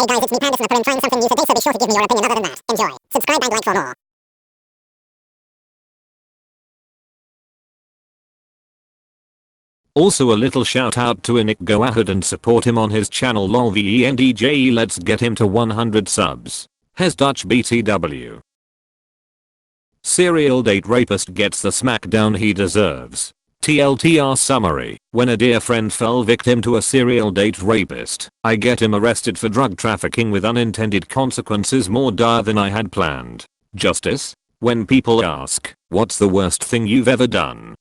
Hey guys, it's me Panda Snapper and trying something new today, so be sure to give me your opinion other than that. Enjoy. Subscribe and like for more. Also a little shout out to Nick, go ahead and support him on his channel lolvendje, let's get him to 100 subs. Hes Dutch BTW. Serial date rapist gets the smackdown he deserves. TLTR summary, when a dear friend fell victim to a serial date rapist, I get him arrested for drug trafficking with unintended consequences more dire than I had planned. Justice? When people ask, what's the worst thing you've ever done?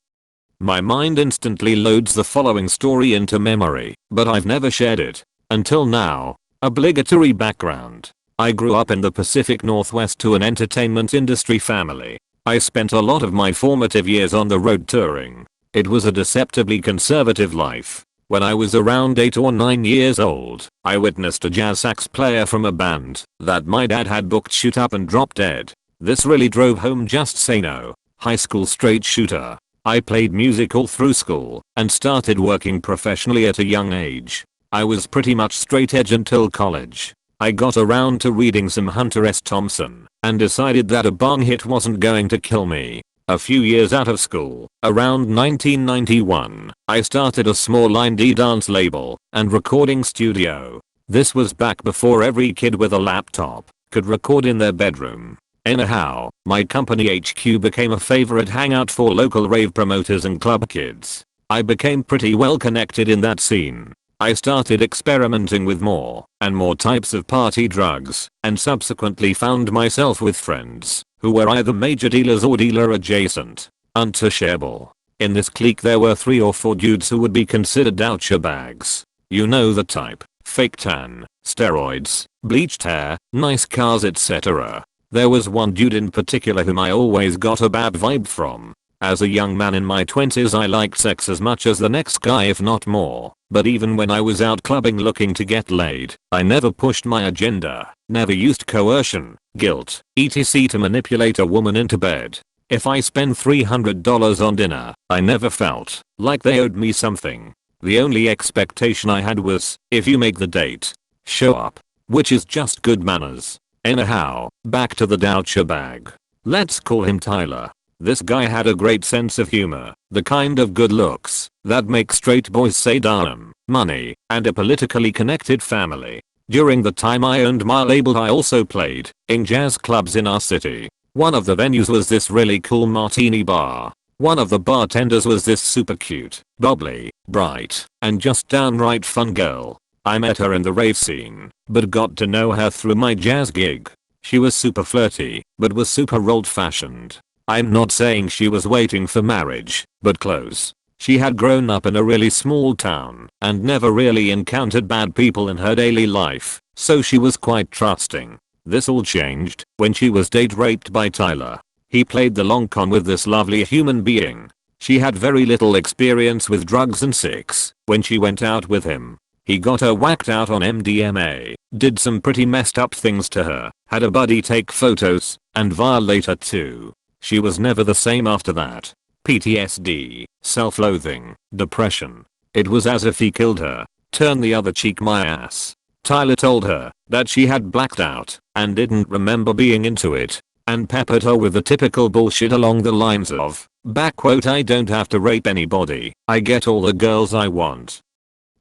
My mind instantly loads the following story into memory, but I've never shared it. Until now. Obligatory background. I grew up in the Pacific Northwest to an entertainment industry family. I spent a lot of my formative years on the road touring. It was a deceptively conservative life. When I was around 8 or 9 years old, I witnessed a jazz sax player from a band that my dad had booked shoot up and drop dead. This really drove home just say no. High school straight shooter. I played music all through school and started working professionally at a young age. I was pretty much straight edge until college. I got around to reading some Hunter S. Thompson and decided that a bong hit wasn't going to kill me. A few years out of school, around 1991, I started a small indie dance label and recording studio. This was back before every kid with a laptop could record in their bedroom. Anyhow, my company HQ became a favorite hangout for local rave promoters and club kids. I became pretty well connected in that scene. I started experimenting with more and more types of party drugs and subsequently found myself with friends who were either major dealers or dealer adjacent. Untouchable. In this clique there were 3 or 4 dudes who would be considered douchebags. You know the type. Fake tan, steroids, bleached hair, nice cars, etc. There was one dude in particular whom I always got a bad vibe from. As a young man in my 20s I liked sex as much as the next guy if not more, but even when I was out clubbing looking to get laid, I never pushed my agenda, never used coercion, guilt, etc. to manipulate a woman into bed. If I spent $300 on dinner, I never felt like they owed me something. The only expectation I had was, if you make the date, show up. Which is just good manners. Anyhow, back to the doucher bag. Let's call him Tyler. This guy had a great sense of humor, the kind of good looks that make straight boys say damn, money, and a politically connected family. During the time I owned my label I also played in jazz clubs in our city. One of the venues was this really cool martini bar. One of the bartenders was this super cute, bubbly, bright, and just downright fun girl. I met her in the rave scene, but got to know her through my jazz gig. She was super flirty, but was super old-fashioned. I'm not saying she was waiting for marriage, but close. She had grown up in a really small town and never really encountered bad people in her daily life, so she was quite trusting. This all changed when she was date raped by Tyler. He played the long con with this lovely human being. She had very little experience with drugs and sex when she went out with him. He got her whacked out on MDMA, did some pretty messed up things to her, had a buddy take photos, and violate her too. She was never the same after that. PTSD, self-loathing, depression. It was as if he killed her. Turn the other cheek my ass. Tyler told her that she had blacked out and didn't remember being into it, and peppered her with the typical bullshit along the lines of, backquote, I don't have to rape anybody, I get all the girls I want.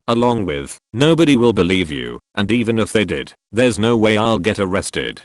Along with, nobody will believe you, and even if they did, there's no way I'll get arrested.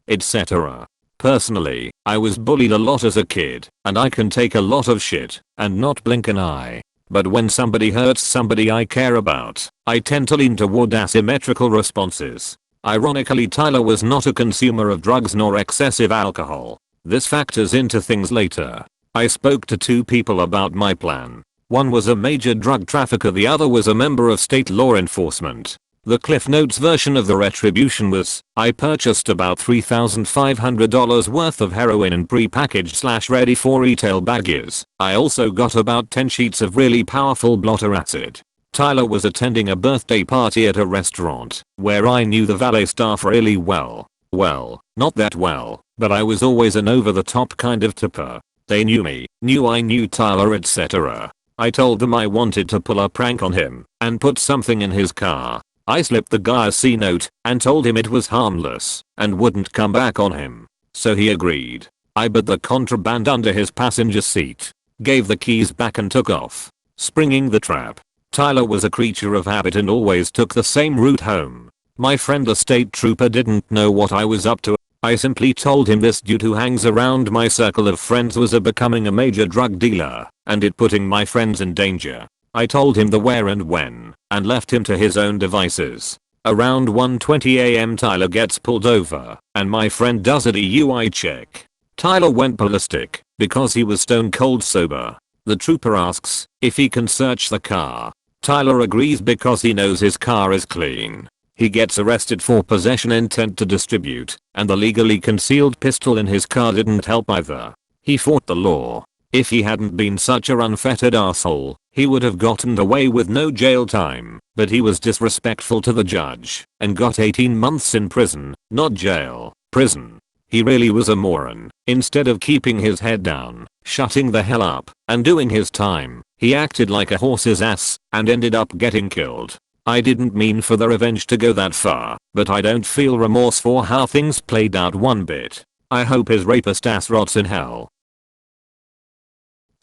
Etc. Personally, I was bullied a lot as a kid, and I can take a lot of shit and not blink an eye. But when somebody hurts somebody I care about, I tend to lean toward asymmetrical responses. Ironically, Tyler was not a consumer of drugs nor excessive alcohol. This factors into things later. I spoke to 2 people about my plan. One was a major drug trafficker, the other was a member of state law enforcement. The Cliff Notes version of the retribution was, I purchased about $3,500 worth of heroin in pre-packaged / ready for retail baggies. I also got about 10 sheets of really powerful blotter acid. Tyler was attending a birthday party at a restaurant where I knew the valet staff really well. Well, not that well, but I was always an over-the-top kind of tipper. They knew me, knew I knew Tyler, etc. I told them I wanted to pull a prank on him and put something in his car. I slipped the guy a C note and told him it was harmless and wouldn't come back on him. So he agreed. I put the contraband under his passenger seat, gave the keys back and took off, springing the trap. Tyler was a creature of habit and always took the same route home. My friend the state trooper didn't know what I was up to. I simply told him this dude who hangs around my circle of friends was becoming a major drug dealer and it putting my friends in danger. I told him the where and when and left him to his own devices. Around 1:20 AM Tyler gets pulled over and my friend does a DUI check. Tyler went ballistic because he was stone cold sober. The trooper asks if he can search the car. Tyler agrees because he knows his car is clean. He gets arrested for possession intent to distribute, and the legally concealed pistol in his car didn't help either. He fought the law. If he hadn't been such a unfettered asshole, he would have gotten away with no jail time, but he was disrespectful to the judge and got 18 months in prison, not jail, prison. He really was a moron. Instead of keeping his head down, shutting the hell up, and doing his time, he acted like a horse's ass and ended up getting killed. I didn't mean for the revenge to go that far, but I don't feel remorse for how things played out one bit. I hope his rapist ass rots in hell.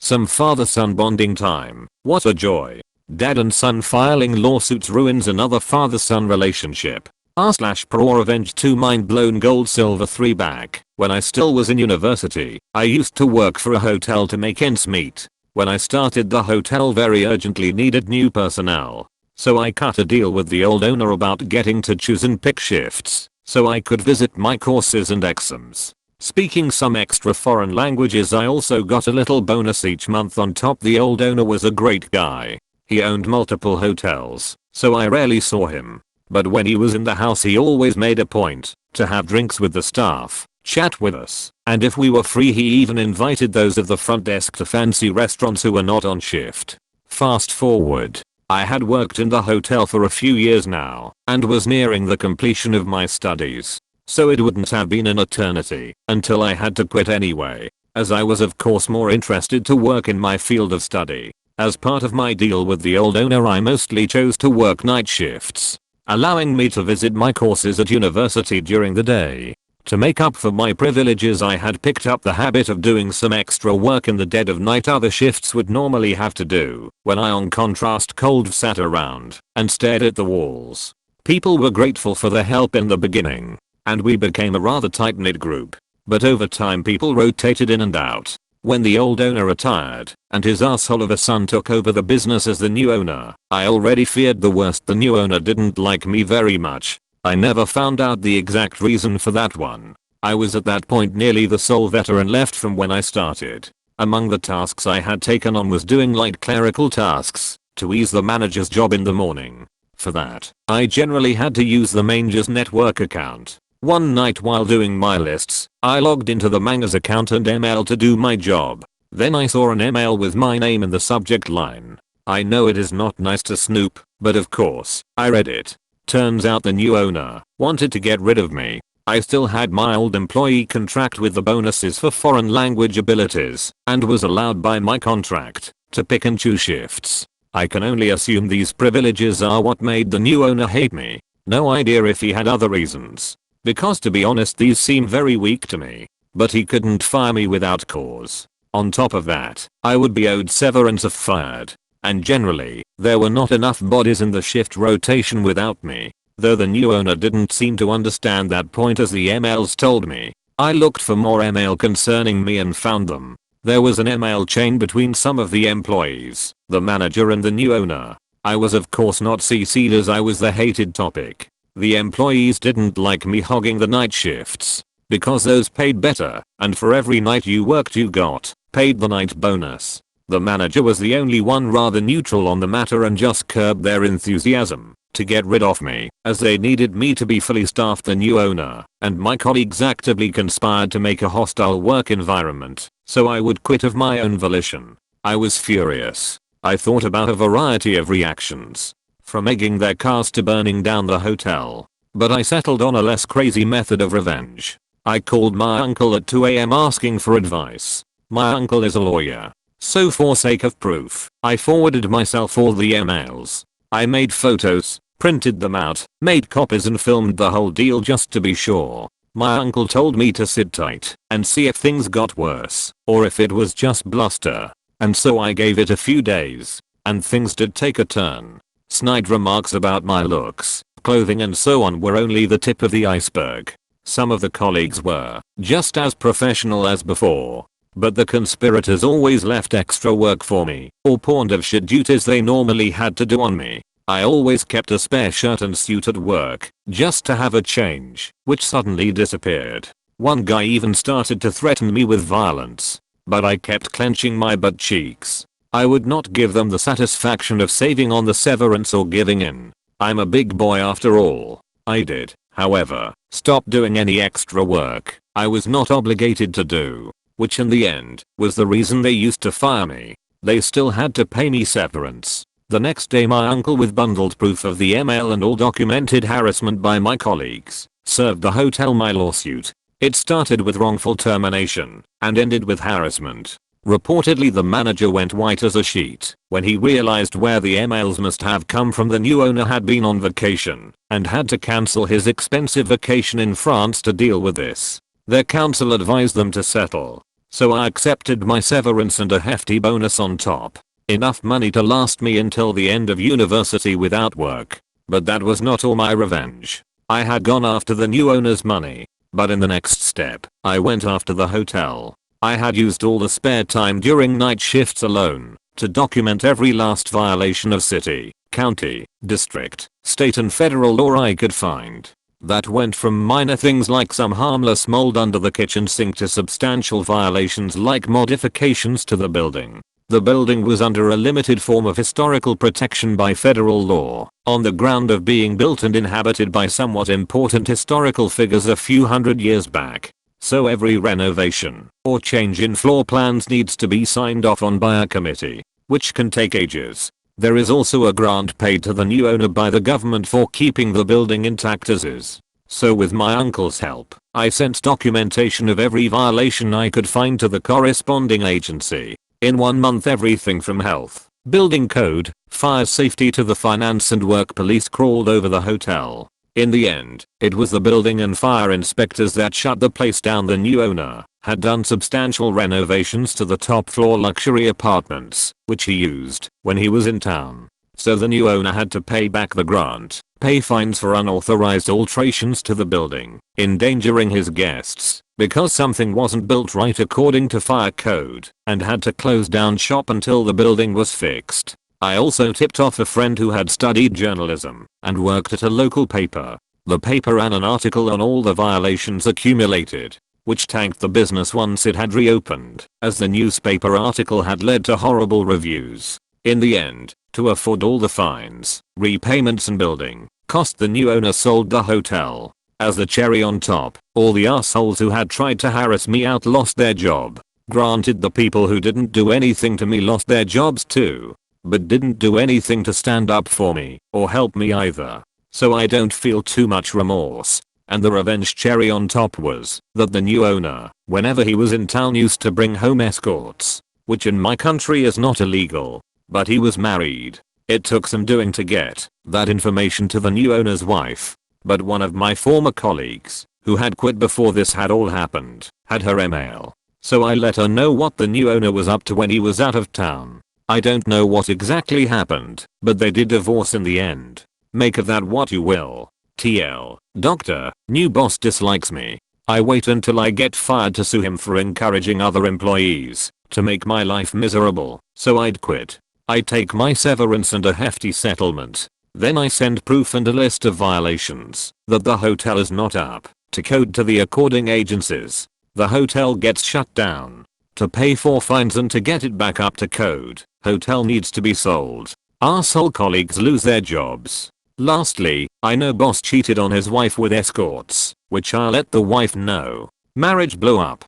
Some father-son bonding time. What a joy. Dad and son filing lawsuits ruins another father-son relationship. r/NuclearRevenge 2 mind blown gold silver 3 back. When I still was in university, I used to work for a hotel to make ends meet. When I started, the hotel very urgently needed new personnel. So I cut a deal with the old owner about getting to choose and pick shifts so I could visit my courses and exams. Speaking some extra foreign languages, I also got a little bonus each month on top. The old owner was a great guy. He owned multiple hotels, so I rarely saw him. But when he was in the house, he always made a point to have drinks with the staff, chat with us, and if we were free he even invited those of the front desk to fancy restaurants who were not on shift. Fast forward. I had worked in the hotel for a few years now and was nearing the completion of my studies. So it wouldn't have been an eternity until I had to quit anyway, as I was of course more interested to work in my field of study. As part of my deal with the old owner, I mostly chose to work night shifts, allowing me to visit my courses at university during the day. To make up for my privileges, I had picked up the habit of doing some extra work in the dead of night other shifts would normally have to do. When I on contrast cold sat around and stared at the walls. People were grateful for the help in the beginning, and we became a rather tight-knit group. But over time people rotated in and out. When the old owner retired and his asshole of a son took over the business as the new owner, I already feared the worst. The new owner didn't like me very much. I never found out the exact reason for that one. I was at that point nearly the sole veteran left from when I started. Among the tasks I had taken on was doing light clerical tasks to ease the manager's job in the morning. For that, I generally had to use the manager's network account. One night while doing my lists, I logged into the manager's account and ML to do my job. Then I saw an ML with my name in the subject line. I know it is not nice to snoop, but of course, I read it. Turns out the new owner wanted to get rid of me. I still had my old employee contract with the bonuses for foreign language abilities and was allowed by my contract to pick and choose shifts. I can only assume these privileges are what made the new owner hate me. No idea if he had other reasons, because to be honest these seem very weak to me. But he couldn't fire me without cause. On top of that, I would be owed severance if fired. And generally, there were not enough bodies in the shift rotation without me. Though the new owner didn't seem to understand that point, as the MLs told me. I looked for more ML concerning me and found them. There was an ML chain between some of the employees, the manager and the new owner. I was of course not CC'd as I was the hated topic. The employees didn't like me hogging the night shifts because those paid better, and for every night you worked you got paid the night bonus. The manager was the only one rather neutral on the matter and just curbed their enthusiasm to get rid of me, as they needed me to be fully staffed. The new owner and my colleagues actively conspired to make a hostile work environment so I would quit of my own volition. I was furious. I thought about a variety of reactions, from egging their cars to burning down the hotel, but I settled on a less crazy method of revenge. I called my uncle at 2 AM asking for advice. My uncle is a lawyer. So for sake of proof, I forwarded myself all the emails. I made photos, printed them out, made copies and filmed the whole deal just to be sure. My uncle told me to sit tight and see if things got worse or if it was just bluster. And so I gave it a few days, and things did take a turn. Snide remarks about my looks, clothing and so on were only the tip of the iceberg. Some of the colleagues were just as professional as before, but the conspirators always left extra work for me or pawned off shit duties they normally had to do on me. I always kept a spare shirt and suit at work just to have a change, which suddenly disappeared. One guy even started to threaten me with violence, but I kept clenching my butt cheeks. I would not give them the satisfaction of saving on the severance or giving in. I'm a big boy after all. I did, however, stop doing any extra work I was not obligated to do, which in the end was the reason they used to fire me. They still had to pay me severance. The next day my uncle, with bundled proof of the email and all documented harassment by my colleagues, served the hotel my lawsuit. It started with wrongful termination and ended with harassment. Reportedly the manager went white as a sheet when he realized where the emails must have come from. The new owner had been on vacation and had to cancel his expensive vacation in France to deal with this. Their counsel advised them to settle, so I accepted my severance and a hefty bonus on top. Enough money to last me until the end of university without work. But that was not all my revenge. I had gone after the new owner's money, but in the next step, I went after the hotel. I had used all the spare time during night shifts alone to document every last violation of city, county, district, state and federal law I could find. That went from minor things like some harmless mold under the kitchen sink to substantial violations like modifications to the building. The building was under a limited form of historical protection by federal law, on the ground of being built and inhabited by somewhat important historical figures a few hundred years back. So every renovation or change in floor plans needs to be signed off on by a committee, which can take ages. There is also a grant paid to the new owner by the government for keeping the building intact as is. So with my uncle's help, I sent documentation of every violation I could find to the corresponding agency. In 1 month everything from health, building code, fire safety to the finance and work police crawled over the hotel. In the end, it was the building and fire inspectors that shut the place down. The new owner had done substantial renovations to the top floor luxury apartments, which he used when he was in town. So the new owner had to pay back the grant, pay fines for unauthorized alterations to the building, endangering his guests, because something wasn't built right according to fire code, and had to close down shop until the building was fixed. I also tipped off a friend who had studied journalism and worked at a local paper. The paper ran an article on all the violations accumulated, which tanked the business once it had reopened, as the newspaper article had led to horrible reviews. In the end, to afford all the fines, repayments and building cost, the new owner sold the hotel. As the cherry on top, all the assholes who had tried to harass me out lost their job. Granted, the people who didn't do anything to me lost their jobs too, but didn't do anything to stand up for me or help me either. So I don't feel too much remorse. And the revenge cherry on top was that the new owner, whenever he was in town, used to bring home escorts, which in my country is not illegal, but he was married. It took some doing to get that information to the new owner's wife, but one of my former colleagues, who had quit before this had all happened, had her email. So I let her know what the new owner was up to when he was out of town. I don't know what exactly happened, but they did divorce in the end. Make of that what you will. TL. Doctor, new boss dislikes me. I wait until I get fired to sue him for encouraging other employees to make my life miserable, so I'd quit. I take my severance and a hefty settlement. Then I send proof and a list of violations that the hotel is not up to code to the according agencies. The hotel gets shut down. To pay for fines and to get it back up to code, hotel needs to be sold. Arsehole colleagues lose their jobs. Lastly, I know boss cheated on his wife with escorts, which I'll let the wife know. Marriage blow up.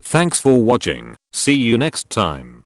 Thanks for watching. See you next time.